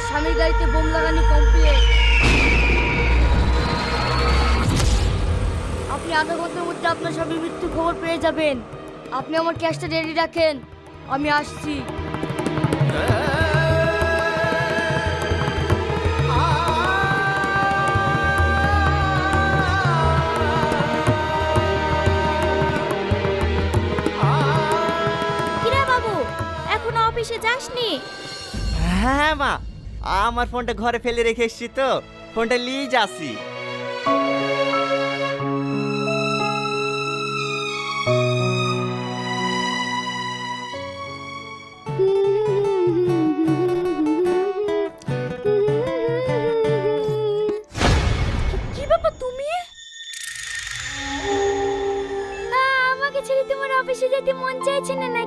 স্বামীর গাড়িতে বোম লাগানো কমপ্লিট। আপনি আধা ঘন্টার মধ্যে আপনার স্বামীর মৃত্যুর খবর পেয়ে যাবেন। আপনি আমার ক্যাশটা রেডি রাখেন, আমি আসছি। কিরে বাবু, এখনো অফিসে যাসনি? হ্যাঁ মা, আমার ফোনটা ঘরে ফেলে রেখে এসেছি তো, ফোনটা নিয়ে যাচ্ছি। কি ব্যাপার তুমি? আমাকে ছেড়ে তোমার অফিসে যেতে মন চাইছে না নাকি?